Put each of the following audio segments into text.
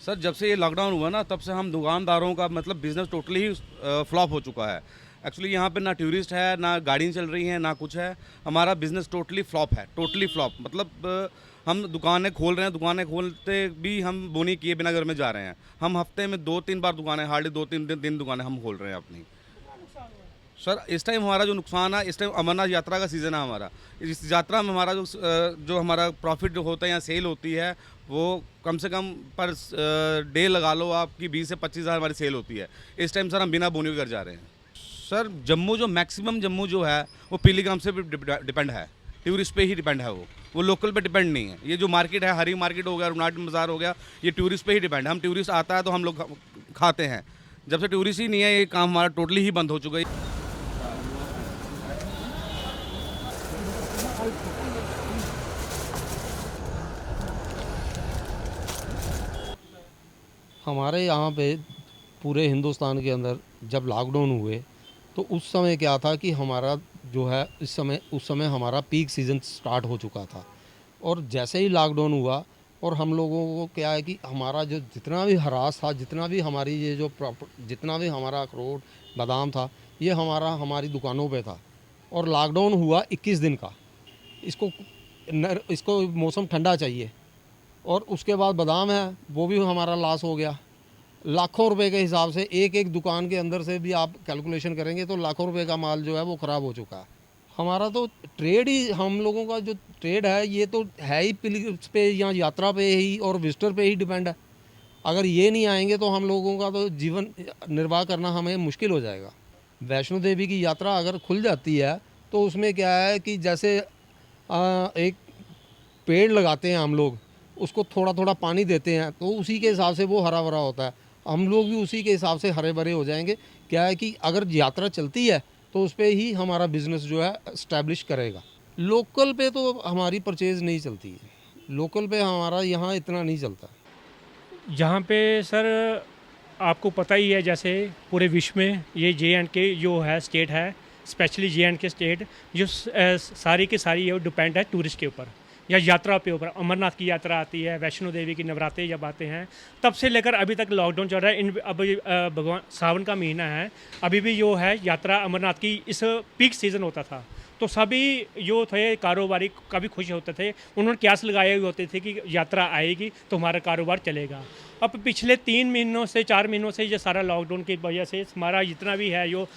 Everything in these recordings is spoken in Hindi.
सर जब से ये लॉकडाउन हुआ ना तब से हम दुकानदारों का मतलब बिज़नेस टोटली ही फ्लॉप हो चुका है। एक्चुअली यहाँ पे ना टूरिस्ट है, ना गाड़ी चल रही हैं, ना कुछ है। हमारा बिज़नेस टोटली फ्लॉप है, टोटली फ्लॉप मतलब हम दुकानें खोल रहे हैं, दुकानें खोलते भी हम बोनी किए बिना घर में जा रहे हैं। हम हफ्ते में 2-3 बार दुकानें, हार्डली 2-3 दिन दुकानें हम खोल रहे हैं अपनी। सर इस टाइम हमारा जो नुकसान है, इस टाइम अमरनाथ यात्रा का सीज़न है हमारा। इस यात्रा में हमारा जो हमारा प्रॉफिट जो होता है या सेल होती है, वो कम से कम पर डे लगा लो आपकी 20 से 25 हज़ार हमारी सेल होती है। इस टाइम सर हम बिना बोनी के घर जा रहे हैं। सर जम्मू जो मैक्सिमम जम्मू जो है वो पीलीग्राम से भी डिपेंड है, टूरिस्ट पे ही डिपेंड है वो लोकल पे डिपेंड नहीं है। ये जो मार्केट है, हरी मार्केट हो गया, रुनाट बाज़ार हो गया, ये टूरिस्ट पे ही डिपेंड है। हम टूरिस्ट आता है तो हम लोग खाते हैं। जब से टूरिस्ट ही नहीं है, ये काम हमारा टोटली ही बंद हो चुका है। हमारे यहाँ पे पूरे हिंदुस्तान के अंदर जब लॉकडाउन हुए तो उस समय क्या था कि हमारा जो है उस समय हमारा पीक सीज़न स्टार्ट हो चुका था। और जैसे ही लॉकडाउन हुआ और हम लोगों को क्या है कि हमारा जो जितना भी हरास था, जितना भी हमारी ये जो जितना भी हमारा अखरोट बादाम था, ये हमारी दुकानों पे था। और लॉकडाउन हुआ 21 दिन का। इसको इसको मौसम ठंडा चाहिए और उसके बाद बादाम है वो भी हमारा लॉस हो गया। लाखों रुपए के हिसाब से एक एक दुकान के अंदर से भी आप कैलकुलेशन करेंगे तो लाखों रुपए का माल जो है वो ख़राब हो चुका है। हमारा तो ट्रेड ही, हम लोगों का जो ट्रेड है ये तो है ही पिलग्रिम्स पे या यात्रा पे ही और विजिटर पे ही डिपेंड है। अगर ये नहीं आएंगे तो हम लोगों का तो जीवन निर्वाह करना हमें मुश्किल हो जाएगा। वैष्णो देवी की यात्रा अगर खुल जाती है तो उसमें क्या है कि जैसे एक पेड़ लगाते हैं हम लोग, उसको थोड़ा थोड़ा पानी देते हैं तो उसी के हिसाब से वो हरा भरा होता है। हम लोग भी उसी के हिसाब से हरे भरे हो जाएंगे। क्या है कि अगर यात्रा चलती है तो उस पर ही हमारा बिज़नेस जो है इस्टेब्लिश करेगा। लोकल पे तो हमारी परचेज़ नहीं चलती है, लोकल पे हमारा यहाँ इतना नहीं चलता। यहाँ पे सर आपको पता ही है, जैसे पूरे विश्व में ये J&K जो है स्टेट है, स्पेशली J&K स्टेट जो सारी की सारी ये डिपेंड है टूरिस्ट के ऊपर या यात्रा पे ऊपर। अमरनाथ की यात्रा आती है, वैष्णो देवी की नवरात्रे जब आते हैं तब से लेकर अभी तक लॉकडाउन चल रहा है। अब भगवान सावन का महीना है, अभी भी जो है यात्रा अमरनाथ की इस पीक सीज़न होता था तो सभी जो थे कारोबारी काफ़ी खुश होते थे। उन्होंने क्यास लगाए हुए होते थे कि यात्रा आएगी तो हमारा कारोबार चलेगा। अब पिछले 3 महीनों से 4 महीनों से ये सारा लॉकडाउन की वजह से हमारा जितना भी है जो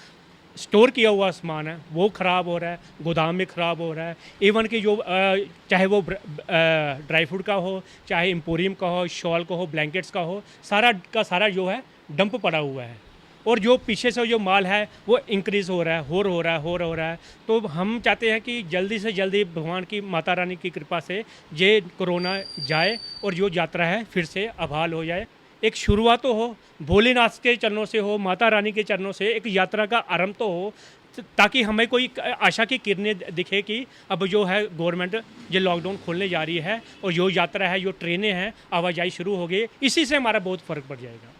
स्टोर किया हुआ सामान है वो ख़राब हो रहा है, गोदाम में ख़राब हो रहा है। इवन कि जो चाहे वो ड्राई फ्रूट का हो, चाहे एम्पोरियम का हो, शॉल का हो, ब्लैंकेट्स का हो, सारा का सारा जो है डंप पड़ा हुआ है। और जो पीछे से जो माल है वो इंक्रीज़ हो रहा है, हो रहा है। तो हम चाहते हैं कि जल्दी से जल्दी भगवान की माता रानी की कृपा से ये कोरोना जाए और जो यात्रा है फिर से बहाल हो जाए। एक शुरुआत तो हो, भोलेनाथ के चरणों से हो, माता रानी के चरणों से एक यात्रा का आरंभ तो हो, ताकि हमें कोई आशा की किरणें दिखे कि अब जो है गवर्नमेंट ये लॉकडाउन खोलने जा रही है और जो यात्रा है, जो ट्रेनें हैं, आवाजाही शुरू हो गई। इसी से हमारा बहुत फ़र्क पड़ जाएगा।